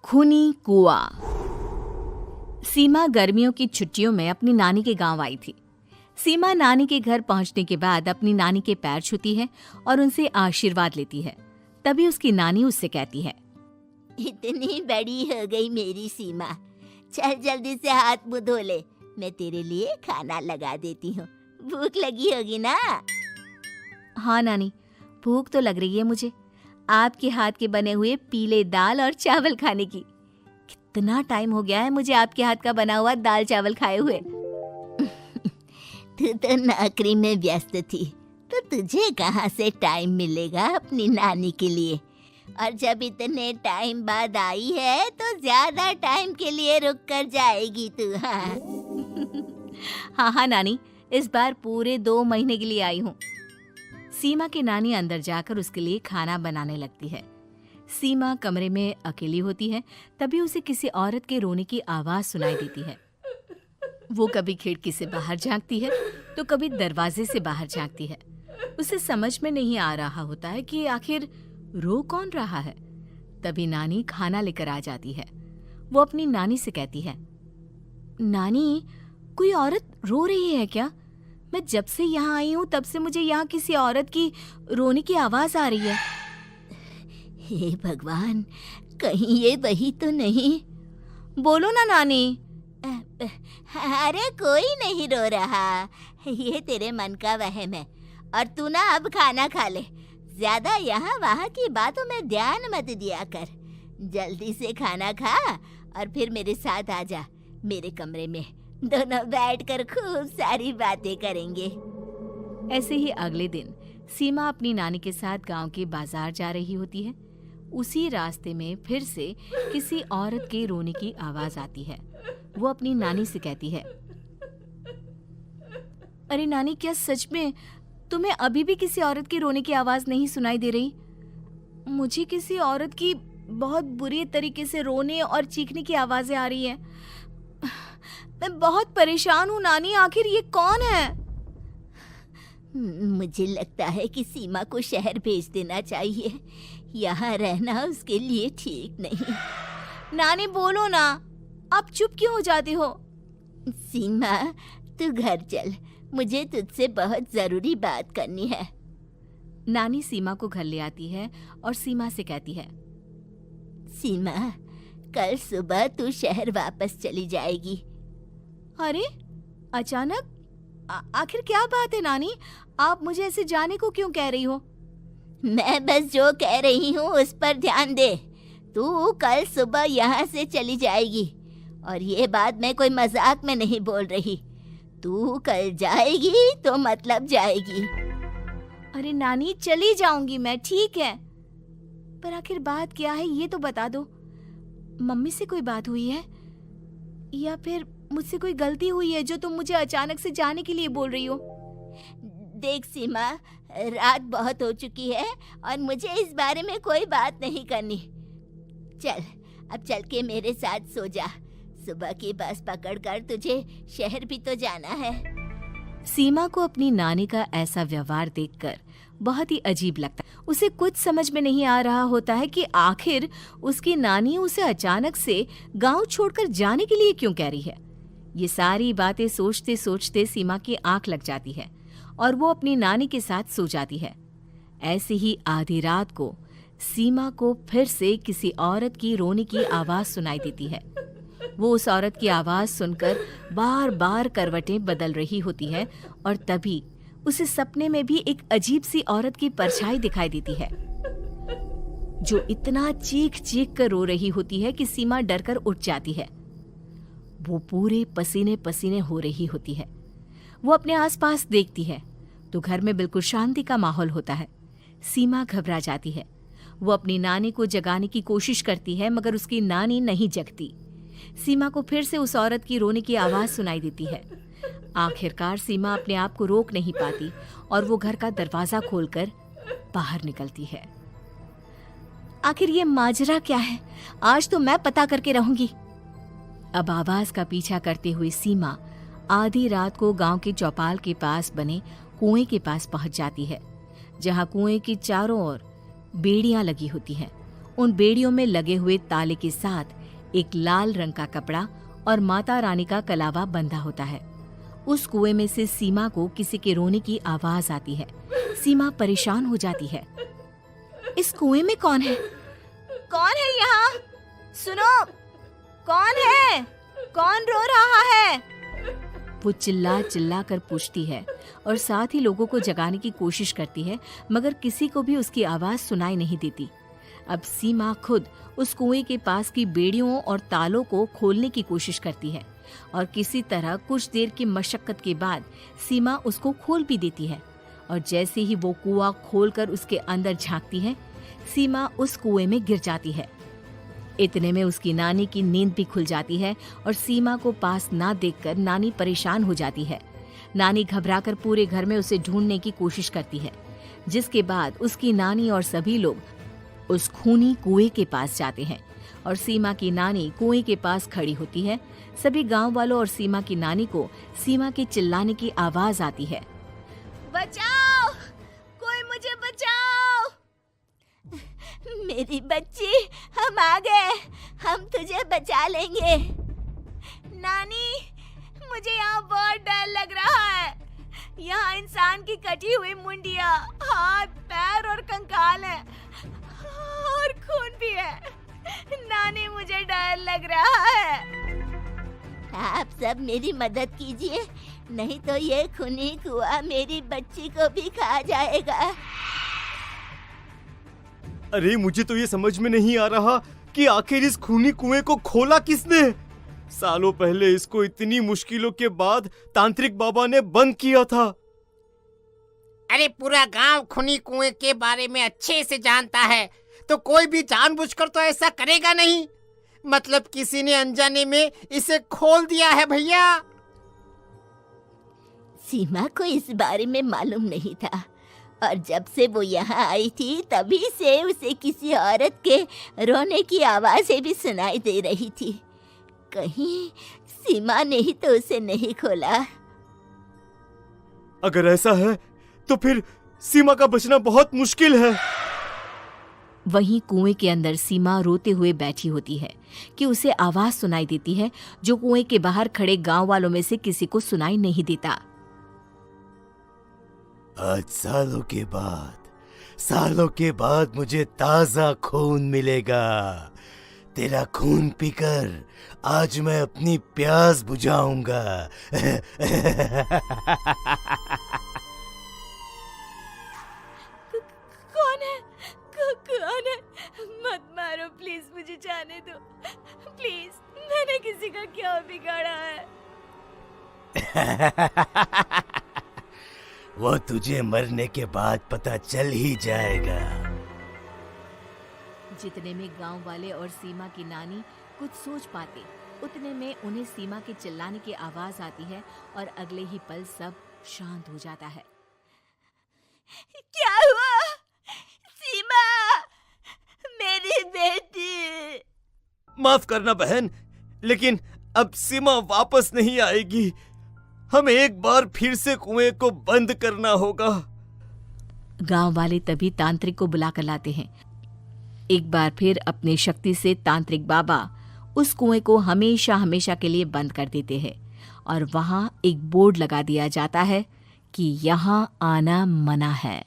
खूनी कुआं। सीमा गर्मियों की छुट्टियों में अपनी नानी के गांव आई थी। सीमा नानी के घर पहुंचने के बाद अपनी नानी के पैर छूती है और उनसे आशीर्वाद लेती है। तभी उसकी नानी उससे कहती है, इतनी बड़ी हो गई मेरी सीमा, चल जल्दी से हाथ मुंह धो ले, मैं तेरे लिए खाना लगा देती हूँ। भूख लगी होगी ना? हाँ नानी, भूख तो लग रही है मुझे, आपके हाथ के बने हुए पीले दाल और चावल खाने की। कितना टाइम हो गया है मुझे आपके हाथ का बना हुआ दाल चावल खाए हुए। तू तो नौकरी में व्यस्त थी, तो तुझे कहाँ से टाइम मिलेगा अपनी नानी के लिए? और जब इतने टाइम बाद आई है तो ज्यादा टाइम के लिए रुक कर जाएगी तू। हाँ नानी, इस बार पूरे 2 महीने के लिए आई हूँ। सीमा की नानी अंदर जाकर उसके लिए खाना बनाने लगती है। सीमा कमरे में अकेली होती है, तभी उसे किसी औरत के रोने की आवाज सुनाई देती है। वो कभी खिड़की से बाहर झांकती है तो कभी दरवाजे से बाहर झांकती है। उसे समझ में नहीं आ रहा होता है कि आखिर रो कौन रहा है। तभी नानी खाना लेकर आ जाती है। वो अपनी नानी से कहती है, नानी, कोई औरत रो रही है क्या? मैं जब से यहाँ आई हूँ तब से मुझे यहाँ किसी औरत की रोने की आवाज आ रही है। हे भगवान, कहीं ये वही तो नहीं? बोलो ना नानी। अरे कोई नहीं रो रहा, ये तेरे मन का वहम है। और तू ना अब खाना खा ले, ज्यादा यहाँ वहाँ की बातों में ध्यान मत दिया कर। जल्दी से खाना खा और फिर मेरे साथ आ जा मेरे कमरे में, दोनों बैठकर खूब सारी बातें करेंगे। ऐसे ही अगले दिन सीमा अपनी नानी के साथ गांव के बाजार जा रही होती है। उसी रास्ते में फिर से किसी औरत के रोने की आवाज आती है। वो अपनी नानी से कहती है, अरे नानी, क्या सच में तुम्हें अभी भी किसी औरत की रोने की आवाज नहीं सुनाई दे रही? मुझे किसी औरत की बहुत बुरी तरीके से रोने और चीखने की आवाजें आ रही हैं। मैं बहुत परेशान हूँ नानी, आखिर ये कौन है? मुझे लगता है कि सीमा को शहर भेज देना चाहिए, यहाँ रहना उसके लिए ठीक नहीं। नानी बोलो ना, आप चुप क्यों हो जाती हो? सीमा, तू घर चल, मुझे तुझसे बहुत जरूरी बात करनी है। नानी सीमा को घर ले आती है और सीमा से कहती है, सीमा, कल सुबह तू शहर वापस चली जाएगी। अरे अचानक? आखिर क्या बात है नानी, आप मुझे ऐसे जाने को क्यों कह रही हो? मैं बस जो कह रही हूँ उस पर ध्यान दे। तू कल सुबह यहाँ से चली जाएगी, और ये बात मैं कोई मजाक में नहीं बोल रही। तू कल जाएगी तो मतलब जाएगी। अरे नानी, चली जाऊंगी मैं, ठीक है, पर आखिर बात क्या है ये तो बता दो। मम्मी से कोई बात हुई है या फिर मुझसे कोई गलती हुई है जो तुम मुझे अचानक से जाने के लिए बोल रही हो? देख सीमा, रात बहुत हो चुकी है और मुझे इस बारे में कोई बात नहीं करनी। चल, अब चल के मेरे साथ सो जा। सुबह की बस पकड़कर तुझे शहर भी तो जाना है। सीमा को अपनी नानी का ऐसा व्यवहार देखकर बहुत ही अजीब लगता है। उसे कुछ समझ में नहीं आ रहा होता है कि आखिर उसकी नानी उसे अचानक से गांव छोड़कर जाने के लिए क्यों कह रही है। ये सारी बातें सोचते सोचते सीमा की आंख लग जाती है और वो अपनी नानी के साथ सो जाती है। ऐसे ही आधी रात को सीमा को फिर से किसी औरत की रोने की आवाज सुनाई देती है। वो उस औरत की आवाज सुनकर बार बार करवटें बदल रही होती है और तभी उसे सपने में भी एक अजीब सी औरत की परछाई दिखाई देती है, जो इतना चीख चीख कर रो रही होती है कि सीमा डरकर उठ जाती है। वो पूरे पसीने पसीने हो रही होती है। वो अपने आसपास देखती है तो घर में बिल्कुल शांति का माहौल होता है। सीमा घबरा जाती है। वो अपनी नानी को जगाने की कोशिश करती है, मगर उसकी नानी नहीं जगती। सीमा को फिर से उस औरत की रोने की आवाज सुनाई देती है। आखिरकार सीमा अपने आप को रोक नहीं पाती और वो घर का दरवाजा खोलकर बाहर निकलती है। आखिर ये माजरा क्या है? आज तो मैं पता करके रहूंगी। अब आवाज का पीछा करते हुए सीमा आधी रात को गांव के चौपाल के पास बने कुएं के पास पहुंच जाती है, जहां कुएं की चारों ओर बेड़ियां लगी होती हैं। उन बेड़ियों में लगे हुए ताले के साथ एक लाल रंग का कपड़ा और माता रानी का कलावा बंधा होता है। उस कुएं में से सीमा को किसी के रोने की आवाज आती है। सीमा परेशान हो जाती है। इस कुएं में कौन है? कौन है यहाँ? सुनो, कौन है? कौन रो रहा है? वो चिल्ला चिल्ला कर पूछती है और साथ ही लोगों को जगाने की कोशिश करती है, मगर किसी को भी उसकी आवाज सुनाई नहीं देती। अब सीमा खुद उस कुएं के पास की बेड़ियों और तालों को खोलने की कोशिश करती है और किसी तरह कुछ देर की मशक्कत के बाद सीमा उसको खोल भी देती है। और जैसे ही वो कुआं खोलकर उसके अंदर झांकती है, सीमा उस कुएं में गिर जाती है। इतने में उसकी नानी की नींद भी खुल जाती है और सीमा को पास ना देखकर नानी परेशान हो जाती है। नानी घबराकर पूरे घर में उसे ढूंढने की कोशिश करती है, जिसके बाद उसकी नानी और सभी लोग उस खूनी कुएं के पास जाते हैं और सीमा की नानी कुएं के पास खड़ी होती है। सभी गांव वालों और सीमा की नानी को सीमा के चिल्लाने की आवाज आती है, बचाओ, कोई मुझे बचाओ। मेरी बच्ची, हम आ गए, हम तुझे बचा लेंगे। नानी, मुझे यहाँ बहुत डर लग रहा है। यहाँ इंसान की कटी हुई मुंडिया, हाथ, पैर और कंकाल है और खून भी है। नानी, मुझे डर लग रहा है। आप सब मेरी मदद कीजिए, नहीं तो ये खूनी कुआं मेरी बच्ची को भी खा जाएगा। अरे मुझे तो ये समझ में नहीं आ रहा कि आखिर इस खूनी कुएं को खोला किसने। सालों पहले इसको इतनी मुश्किलों के बाद तांत्रिक बाबा ने बंद किया था। अरे पूरा गांव खूनी कुएं के बारे में अच्छे से जानता है, तो कोई भी जानबूझकर तो ऐसा करेगा नहीं। मतलब किसी ने अनजाने में इसे खोल दिया है भैया। सीमा को इस बारे में मालूम नहीं था और जब से वो यहाँ आई थी तभी से उसे किसी औरत के रोने की आवाज़ें भी सुनाई दे रही थी। कहीं सीमा ने ही तो उसे नहीं खोला। अगर ऐसा है तो फिर सीमा का बचना बहुत मुश्किल है। वहीं कुएं के अंदर सीमा रोते हुए बैठी होती है कि उसे आवाज सुनाई देती है जो कुएं के बाहर खड़े गांव वालों में से किसी को सुनाई नहीं देता। आज सालों के बाद मुझे ताजा खून मिलेगा। तेरा खून पीकर आज मैं अपनी प्यास बुझाऊंगा। कौन है? मत मारो प्लीज, मुझे जाने दो प्लीज। मैंने किसी का क्या बिगाड़ा है? वो तुझे मरने के बाद पता चल ही जाएगा। जितने में गांव वाले और सीमा की नानी कुछ सोच पाते, उतने में उन्हें सीमा के चिल्लाने की आवाज आती है और अगले ही पल सब शांत हो जाता है। क्या हुआ? सीमा, मेरी बेटी। माफ करना बहन, लेकिन अब सीमा वापस नहीं आएगी। हमें एक बार फिर से कुएं को बंद करना होगा। गांव वाले तभी तांत्रिक को बुला कर लाते हैं। एक बार फिर अपनी शक्ति से तांत्रिक बाबा उस कुएं को हमेशा हमेशा के लिए बंद कर देते हैं और वहां एक बोर्ड लगा दिया जाता है कि यहाँ आना मना है।